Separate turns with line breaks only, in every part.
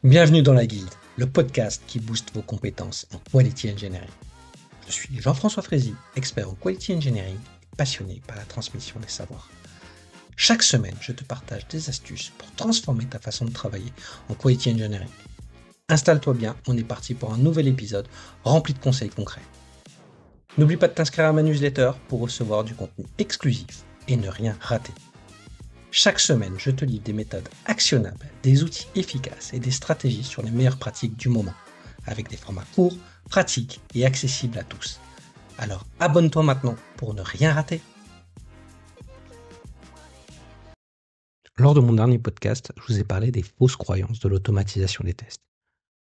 Bienvenue dans la Guilde, le podcast qui booste vos compétences en Quality Engineering. Je suis Jean-François Frézy, expert en Quality Engineering et passionné par la transmission des savoirs. Chaque semaine, je te partage des astuces pour transformer ta façon de travailler en Quality Engineering. Installe-toi bien, on est parti pour un nouvel épisode rempli de conseils concrets. N'oublie pas de t'inscrire à ma newsletter pour recevoir du contenu exclusif et ne rien rater. Chaque semaine, je te livre des méthodes actionnables, des outils efficaces et des stratégies sur les meilleures pratiques du moment, avec des formats courts, pratiques et accessibles à tous. Alors abonne-toi maintenant pour ne rien rater. Lors de mon dernier podcast, je vous ai parlé des fausses croyances de l'automatisation des tests.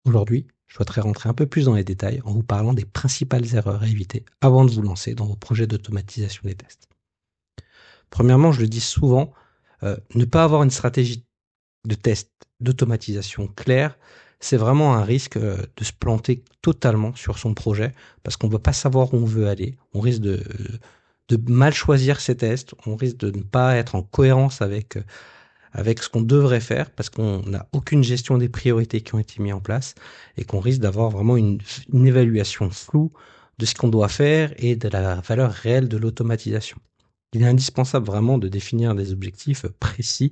Aujourd'hui, je souhaiterais rentrer un peu plus dans les détails en vous parlant des principales erreurs à éviter avant de vous lancer dans vos projets d'automatisation des tests. Premièrement, je le dis souvent, ne pas avoir une stratégie de test d'automatisation claire, c'est vraiment un risque de se planter totalement sur son projet parce qu'on ne va pas savoir où on veut aller. On risque de mal choisir ses tests, on risque de ne pas être en cohérence avec ce qu'on devrait faire parce qu'on n'a aucune gestion des priorités qui ont été mises en place et qu'on risque d'avoir vraiment une évaluation floue de ce qu'on doit faire et de la valeur réelle de l'automatisation. Il est indispensable vraiment de définir des objectifs précis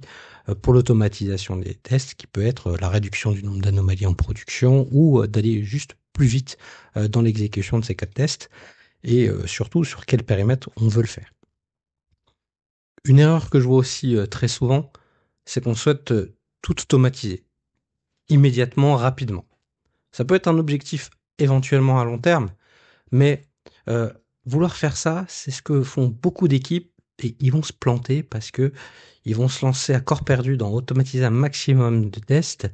pour l'automatisation des tests, qui peut être la réduction du nombre d'anomalies en production ou d'aller juste plus vite dans l'exécution de ces cas de tests et surtout sur quel périmètre on veut le faire. Une erreur que je vois aussi très souvent, c'est qu'on souhaite tout automatiser immédiatement, rapidement. Ça peut être un objectif éventuellement à long terme, mais vouloir faire ça, c'est ce que font beaucoup d'équipes et ils vont se planter parce que ils vont se lancer à corps perdu dans automatiser un maximum de tests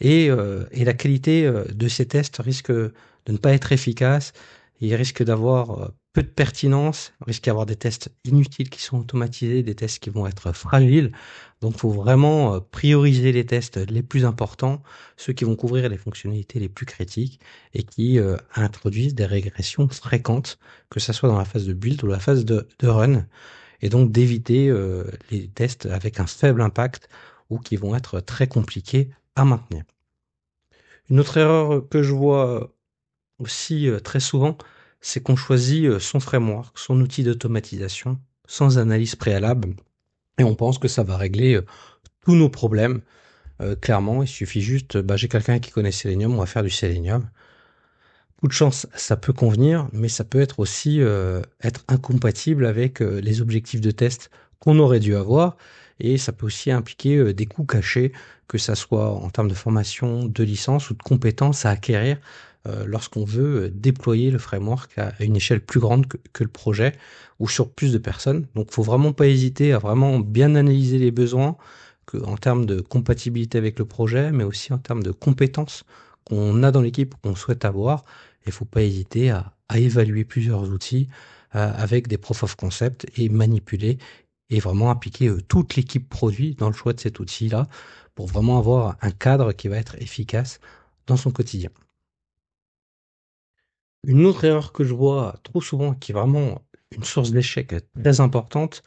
et la qualité de ces tests risque de ne pas être efficace. Ils risquent d'avoir peu de pertinence, il risque d'y avoir des tests inutiles qui sont automatisés, des tests qui vont être fragiles. Donc, il faut vraiment prioriser les tests les plus importants, ceux qui vont couvrir les fonctionnalités les plus critiques et qui introduisent des régressions fréquentes, que ce soit dans la phase de build ou la phase de run, et donc d'éviter les tests avec un faible impact ou qui vont être très compliqués à maintenir. Une autre erreur que je vois aussi très souvent, c'est qu'on choisit son framework, son outil d'automatisation, sans analyse préalable, et on pense que ça va régler tous nos problèmes. Clairement, il suffit juste, j'ai quelqu'un qui connaît Selenium, on va faire du Selenium. Coup de chance, ça peut convenir, mais ça peut être aussi être incompatible avec les objectifs de test qu'on aurait dû avoir, et ça peut aussi impliquer des coûts cachés, que ça soit en termes de formation, de licence ou de compétences à acquérir lorsqu'on veut déployer le framework à une échelle plus grande que le projet ou sur plus de personnes. Donc, faut vraiment pas hésiter à vraiment bien analyser les besoins, en termes de compatibilité avec le projet, mais aussi en termes de compétences qu'on a dans l'équipe, qu'on souhaite avoir. Il faut pas hésiter à évaluer plusieurs outils avec des proof of concept et manipuler et vraiment appliquer toute l'équipe produit dans le choix de cet outil-là pour vraiment avoir un cadre qui va être efficace dans son quotidien. Une autre erreur que je vois trop souvent, qui est vraiment une source d'échec très importante,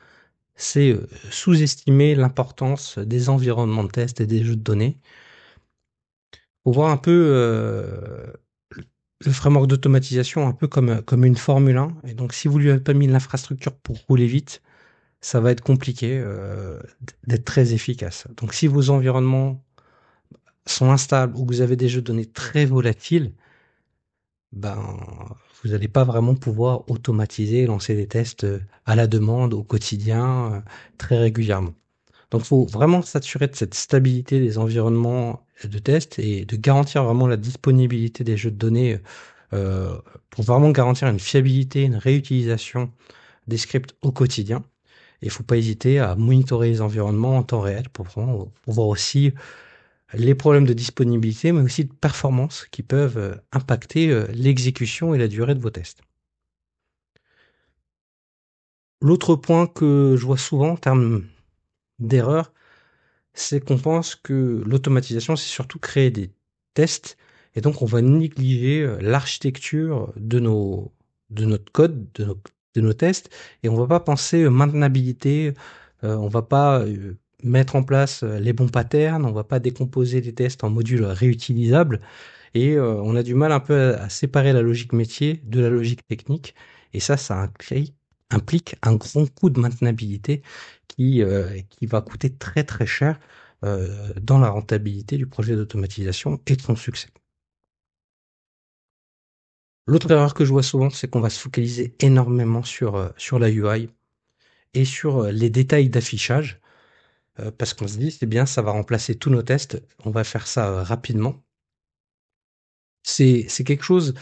c'est sous-estimer l'importance des environnements de test et des jeux de données. Faut voir un peu le framework d'automatisation un peu comme une Formule 1. Et donc, si vous lui avez pas mis l'infrastructure pour rouler vite, ça va être compliqué d'être très efficace. Donc, si vos environnements sont instables ou que vous avez des jeux de données très volatiles, vous n'allez pas vraiment pouvoir automatiser, lancer des tests à la demande, au quotidien, très régulièrement. Donc, il faut vraiment s'assurer de cette stabilité des environnements de test et de garantir vraiment la disponibilité des jeux de données pour vraiment garantir une fiabilité, une réutilisation des scripts au quotidien. Et il ne faut pas hésiter à monitorer les environnements en temps réel pour voir aussi les problèmes de disponibilité, mais aussi de performance qui peuvent impacter l'exécution et la durée de vos tests. L'autre point que je vois souvent en termes d'erreur, c'est qu'on pense que l'automatisation, c'est surtout créer des tests, et donc on va négliger l'architecture de notre code, de nos tests, et on va pas penser maintenabilité, on va pas mettre en place les bons patterns, on va pas décomposer les tests en modules réutilisables et on a du mal un peu à séparer la logique métier de la logique technique et ça implique un grand coût de maintenabilité qui va coûter très très cher dans la rentabilité du projet d'automatisation et de son succès. L'autre erreur que je vois souvent, c'est qu'on va se focaliser énormément sur la UI et sur les détails d'affichage, parce qu'on se dit, c'est bien, ça va remplacer tous nos tests, on va faire ça rapidement. C'est quelque chose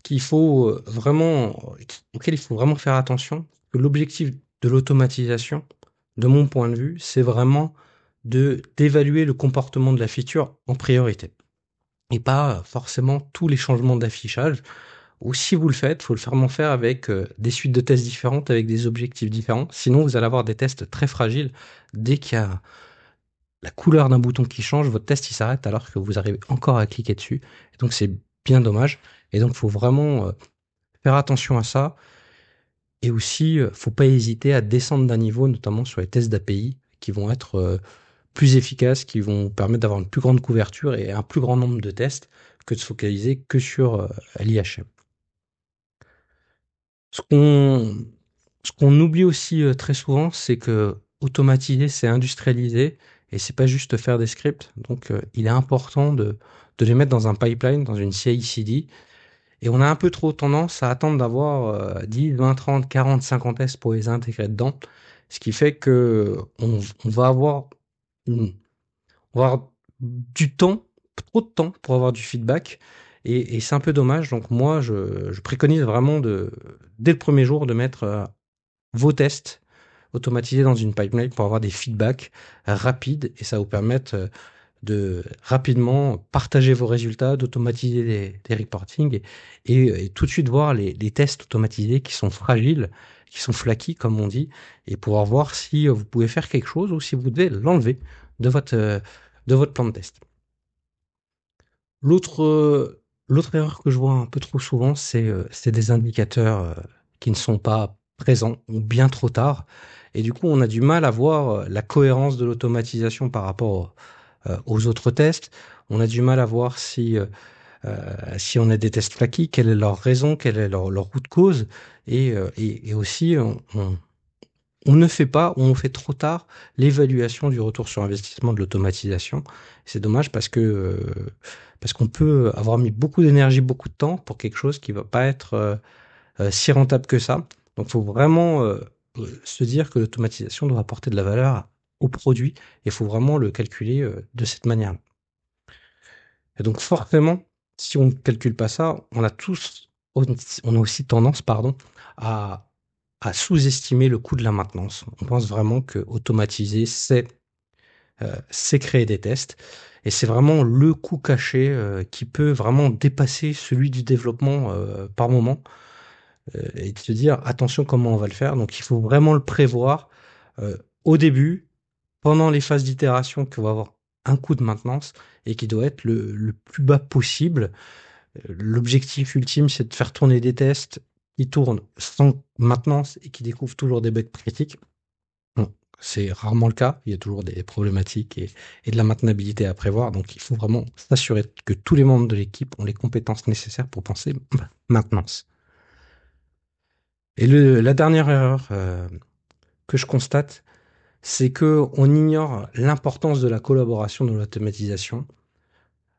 qu'il faut auquel il faut vraiment faire attention. Que l'objectif de l'automatisation, de mon point de vue, c'est vraiment d'évaluer le comportement de la feature en priorité. Et pas forcément tous les changements d'affichage. Ou si vous le faites, faut le vraiment faire avec des suites de tests différentes, avec des objectifs différents. Sinon, vous allez avoir des tests très fragiles. Dès qu'il y a la couleur d'un bouton qui change, votre test il s'arrête alors que vous arrivez encore à cliquer dessus. Et donc c'est bien dommage. Et donc il faut vraiment faire attention à ça. Et aussi, faut pas hésiter à descendre d'un niveau, notamment sur les tests d'API, qui vont être plus efficaces, qui vont permettre d'avoir une plus grande couverture et un plus grand nombre de tests que de se focaliser que sur l'IHM. Ce qu'on ce qu'on oublie aussi très souvent, c'est que automatiser, c'est industrialiser et c'est pas juste faire des scripts. Donc, il est important de les mettre dans un pipeline, dans une CI/CD. Et on a un peu trop tendance à attendre d'avoir 10, 20, 30, 40, 50 tests pour les intégrer dedans. Ce qui fait que on va avoir, on va avoir du temps, trop de temps pour avoir du feedback. Et c'est un peu dommage. Donc moi, je préconise vraiment dès le premier jour, de mettre vos tests automatisés dans une pipeline pour avoir des feedbacks rapides et ça va vous permettre de rapidement partager vos résultats, d'automatiser des reportings et tout de suite voir les tests automatisés qui sont fragiles, qui sont flaky comme on dit, et pouvoir voir si vous pouvez faire quelque chose ou si vous devez l'enlever de votre plan de test. L'autre erreur que je vois un peu trop souvent, c'est des indicateurs qui ne sont pas présents ou bien trop tard. Et du coup, on a du mal à voir la cohérence de l'automatisation par rapport aux autres tests. On a du mal à voir si on a des tests flaky, quelle est leur raison, quelle est leur route cause. Et aussi, on ne fait pas ou on fait trop tard l'évaluation du retour sur investissement de l'automatisation. C'est dommage parce qu'on peut avoir mis beaucoup d'énergie, beaucoup de temps pour quelque chose qui va pas être si rentable que ça. Donc, il faut vraiment se dire que l'automatisation doit apporter de la valeur au produit et il faut vraiment le calculer de cette manière-là. Et donc, forcément, si on ne calcule pas ça, on a aussi tendance, pardon, à sous-estimer le coût de la maintenance. On pense vraiment que automatiser, c'est créer des tests. Et c'est vraiment le coût caché qui peut vraiment dépasser celui du développement par moment. Et de se dire, attention comment on va le faire. Donc il faut vraiment le prévoir au début, pendant les phases d'itération, qu'on va avoir un coût de maintenance et qui doit être le plus bas possible. L'objectif ultime, c'est de faire tourner des tests qui tournent sans maintenance et qui découvrent toujours des bugs critiques. Bon, c'est rarement le cas. Il y a toujours des problématiques et de la maintenabilité à prévoir. Donc, il faut vraiment s'assurer que tous les membres de l'équipe ont les compétences nécessaires pour penser maintenance. Et la dernière erreur que je constate, c'est que on ignore l'importance de la collaboration dans l'automatisation.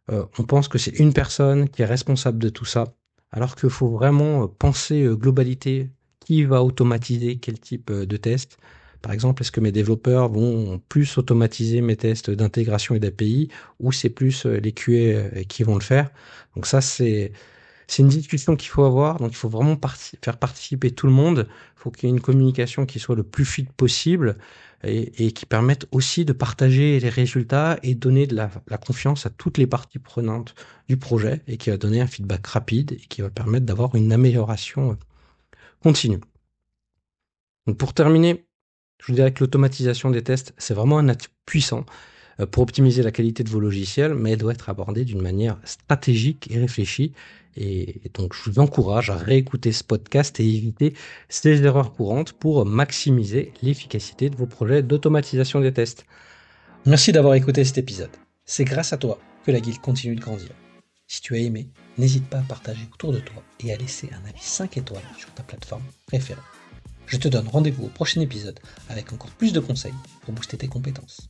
On pense que c'est une personne qui est responsable de tout ça, alors qu'il faut vraiment penser globalité, qui va automatiser quel type de test. Par exemple, est-ce que mes développeurs vont plus automatiser mes tests d'intégration et d'API, ou c'est plus les QA qui vont le faire. Donc ça, c'est une discussion qu'il faut avoir, donc il faut vraiment faire participer tout le monde. Il faut qu'il y ait une communication qui soit le plus fluide possible et qui permette aussi de partager les résultats et donner de la confiance à toutes les parties prenantes du projet et qui va donner un feedback rapide et qui va permettre d'avoir une amélioration continue. Donc pour terminer, je vous dirais que l'automatisation des tests, c'est vraiment un atout puissant pour optimiser la qualité de vos logiciels, mais elle doit être abordée d'une manière stratégique et réfléchie. Et donc, je vous encourage à réécouter ce podcast et éviter ces erreurs courantes pour maximiser l'efficacité de vos projets d'automatisation des tests. Merci d'avoir écouté cet épisode. C'est grâce à toi que la guilde continue de grandir. Si tu as aimé, n'hésite pas à partager autour de toi et à laisser un avis 5 étoiles sur ta plateforme préférée. Je te donne rendez-vous au prochain épisode avec encore plus de conseils pour booster tes compétences.